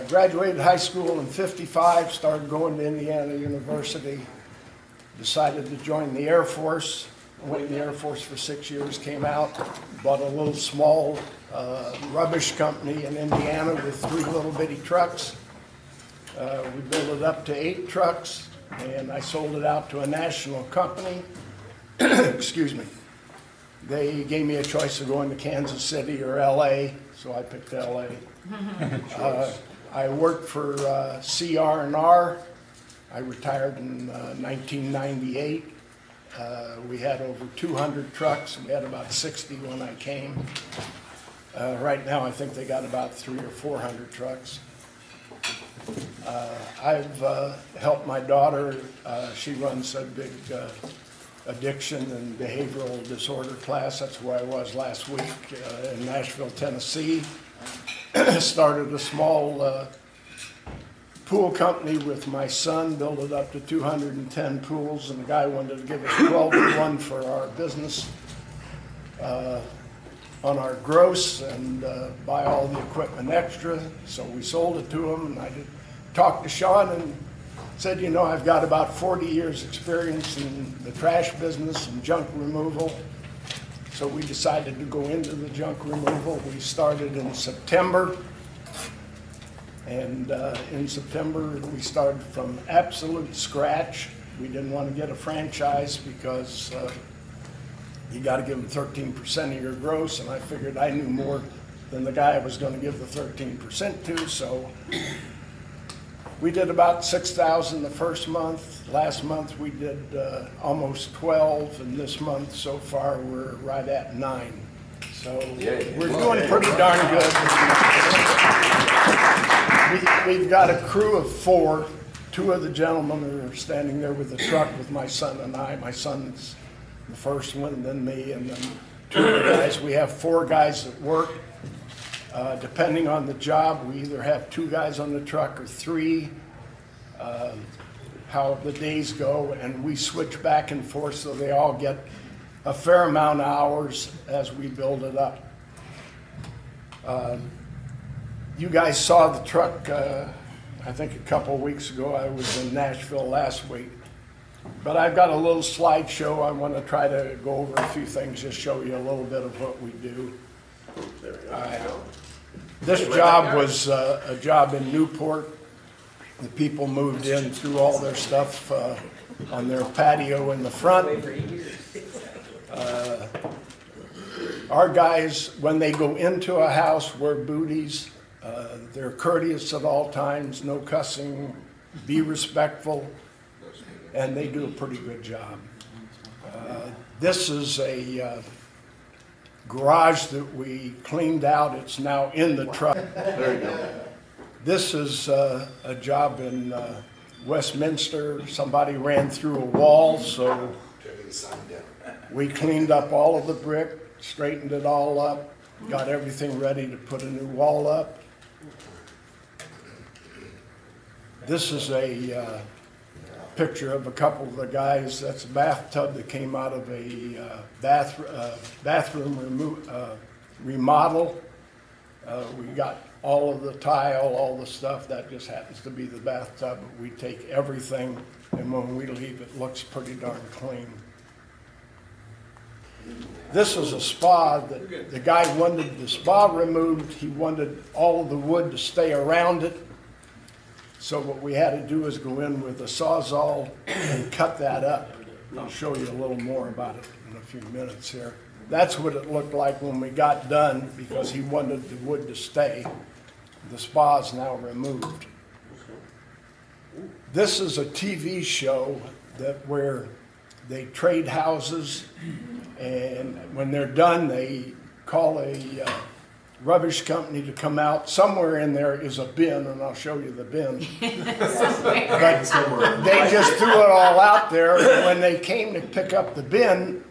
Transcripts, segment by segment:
Graduated high school in '55, started going to Indiana University, decided to join the Air Force. Went in the Air Force for 6 years, came out, bought a little small rubbish company in Indiana with 3 little bitty trucks. We built it up to 8 trucks, and I sold it out to a national company. Excuse me. They gave me a choice of going to Kansas City or LA, so I picked LA. I worked for CR&R. I retired in 1998. We had over 200 trucks. We had about 60 when I came. Right now, I think they got about 300 or 400 trucks. I've helped my daughter. She runs a big addiction and behavioral disorder class. That's where I was last week in Nashville, Tennessee. Started a small pool company with my son, built it up to 210 pools, and the guy wanted to give us 12-to-1 for our business on our gross and buy all the equipment extra. So we sold it to him, and I talked to Sean and said, you know, I've got about 40 years experience in the trash business and junk removal. So we decided to go into the junk removal. We started in September. And in September, we started from absolute scratch. We didn't want to get a franchise because you got to give them 13% of your gross, and I figured I knew more than the guy I was going to give the 13% to, so we did about 6,000 the first month. Last month we did almost 12, and this month so far we're right at 9. So we're doing pretty darn good. We've got a crew of 4. 2 of the gentlemen are standing there with the truck with my son and I. My son's the first one, then me, and then 2 of the guys. We have 4 guys that work. Depending on the job, we either have 2 guys on the truck or 3, how the days go, and we switch back and forth so they all get a fair amount of hours as we build it up. You guys saw the truck, I think a couple of weeks ago. I was in Nashville last week. But I've got a little slideshow. I want to try to go over a few things, just show you a little bit of what we do. This job was a job in Newport. The people moved in, threw all their stuff on their patio in the front. Our guys, when they go into a house, wear booties. They're courteous at all times, no cussing, be respectful, and they do a pretty good job. This is a garage that we cleaned out. It's now in the truck. There you go. This is a job in Westminster. Somebody ran through a wall, so we cleaned up all of the brick, straightened it all up, got everything ready to put a new wall up. This is a picture of a couple of the guys. That's a bathtub that came out of a bathroom remodel. We got all of the tile, all the stuff. That just happens to be the bathtub. We take everything, and when we leave, it looks pretty darn clean. This is a spa that the guy wanted the spa removed. He wanted all of the wood to stay around it. So what we had to do is go in with a Sawzall and cut that up. I'll show you a little more about it in a few minutes here. That's what it looked like when we got done, because he wanted the wood to stay. The spa is now removed. This is a TV show where they trade houses, and when they're done, they call a rubbish company to come out. Somewhere in there is a bin, and I'll show you the bin. But they just threw it all out there, and when they came to pick up the bin,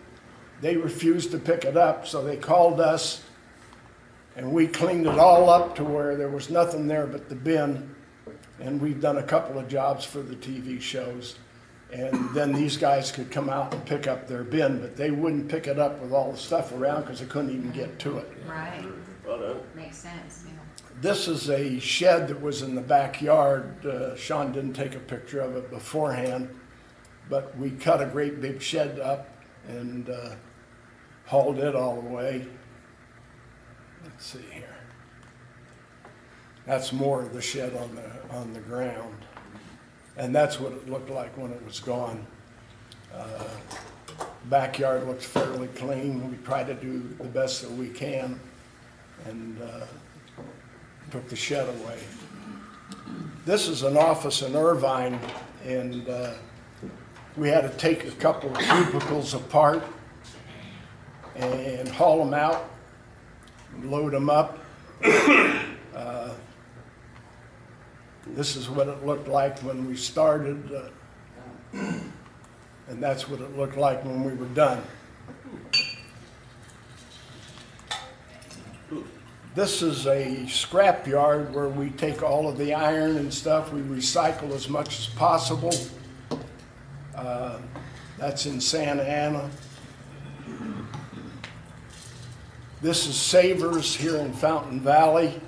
they refused to pick it up, so they called us, and we cleaned it all up to where there was nothing there but the bin. And we've done a couple of jobs for the TV shows, and then these guys could come out and pick up their bin, but they wouldn't pick it up with all the stuff around because they couldn't even get to it. Right. Makes sense. Yeah. This is a shed that was in the backyard. Sean didn't take a picture of it beforehand, but we cut a great big shed up and hauled it all the way. Let's see here. That's more of the shed on the ground. And that's what it looked like when it was gone. Backyard looks fairly clean. We try to do the best that we can, and took the shed away. This is an office in Irvine, and we had to take a couple of cubicles apart and haul them out, load them up. This is what it looked like when we started, and that's what it looked like when we were done. This is a scrap yard where we take all of the iron and stuff. We recycle as much as possible. That's in Santa Ana. This is Savers here in Fountain Valley,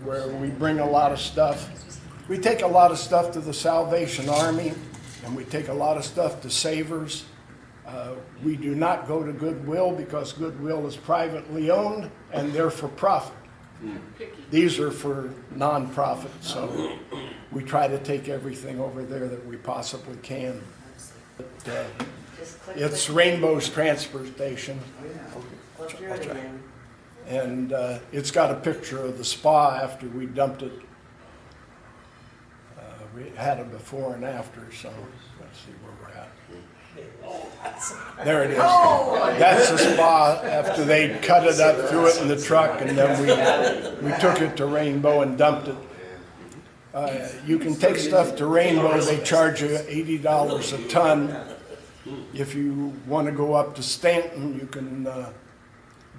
where we bring a lot of stuff. We take a lot of stuff to the Salvation Army, and we take a lot of stuff to Savers. We do not go to Goodwill because Goodwill is privately owned and they're for profit. These are for non-profit, so we try to take everything over there that we possibly can. But, it's Rainbow's Transportation. And it's got a picture of the spa after we dumped it. We had a before and after, so let's see where we're at. There it is. That's the spa after they cut it up, threw it in the truck, and then we took it to Rainbow and dumped it. You can take stuff to Rainbow. They charge you $80 a ton. If you want to go up to Stanton, you can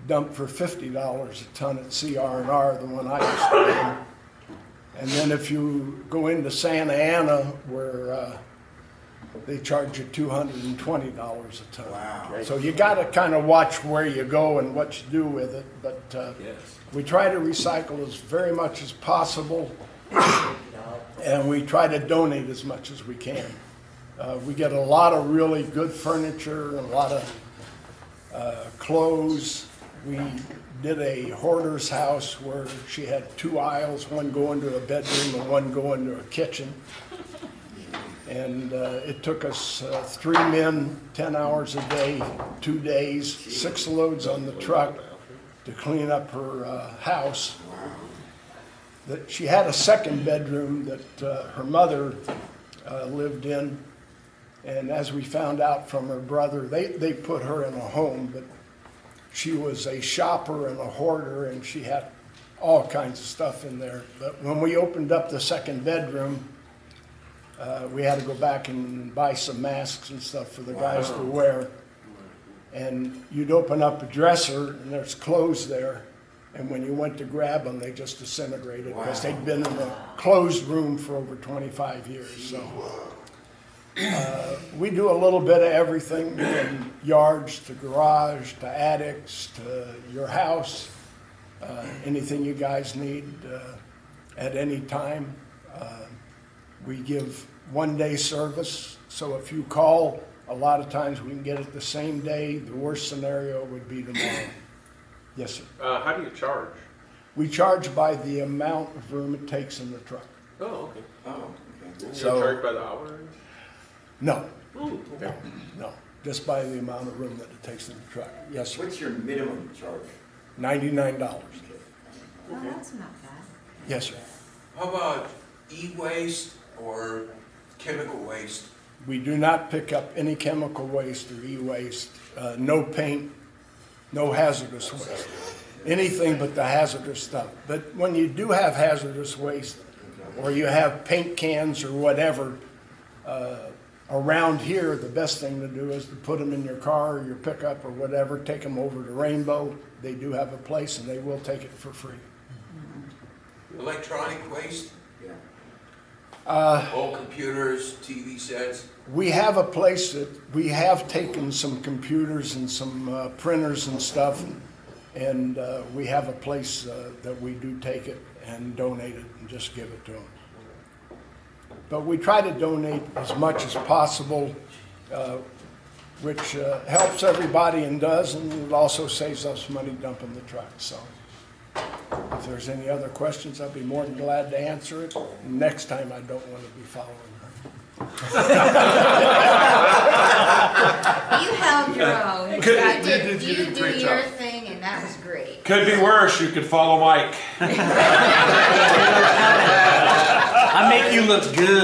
dump for $50 a ton at CR&R, the one I used to do. And then if you go into Santa Ana, where they charge you $220 a ton. Wow. So you got to kind of watch where you go and what you do with it. But we try to recycle as very much as possible, and we try to donate as much as we can. We get a lot of really good furniture, and a lot of clothes. We did a hoarder's house where she had 2 aisles, one going to a bedroom and one going to a kitchen. And it took us 3 men, 10 hours a day, 2 days, 6 loads on the truck to clean up her house. That she had a second bedroom that her mother lived in. And as we found out from her brother, they put her in a home, but she was a shopper and a hoarder, and she had all kinds of stuff in there. But when we opened up the second bedroom, we had to go back and buy some masks and stuff for the guys to wear. And you'd open up a dresser, and there's clothes there. And when you went to grab them, they just disintegrated because they'd been in a closed room for over 25 years. So we do a little bit of everything, from yards to garage to attics to your house, anything you guys need at any time. We give 1-day service, so if you call, a lot of times we can get it the same day. The worst scenario would be tomorrow. Yes, sir. How do you charge? We charge by the amount of room it takes in the truck. Oh, okay. Oh, okay. So, you charge by the hour? No. Ooh, okay. No, just by the amount of room that it takes in the truck. Yes, sir. What's your minimum charge? $99. Oh, that's not bad. Yes, sir. How about e-waste or chemical waste? We do not pick up any chemical waste or e-waste, no paint, no hazardous waste, anything but the hazardous stuff. But when you do have hazardous waste, or you have paint cans or whatever, around here, the best thing to do is to put them in your car or your pickup or whatever, take them over to Rainbow. They do have a place, and they will take it for free. Electronic waste? Yeah. Old computers, TV sets? We have a place that we have taken some computers and some printers and stuff, and we have a place that we do take it. and donate it and just give it to them. But we try to donate as much as possible, which helps everybody and does, and it also saves us money dumping the truck. So if there's any other questions, I'd be more than glad to answer it. Next time, I don't want to be following her. You held your own. Good. I You did. did a You great do your job. thing, and that was great. Could be worse. You could follow Mike. I make you look good.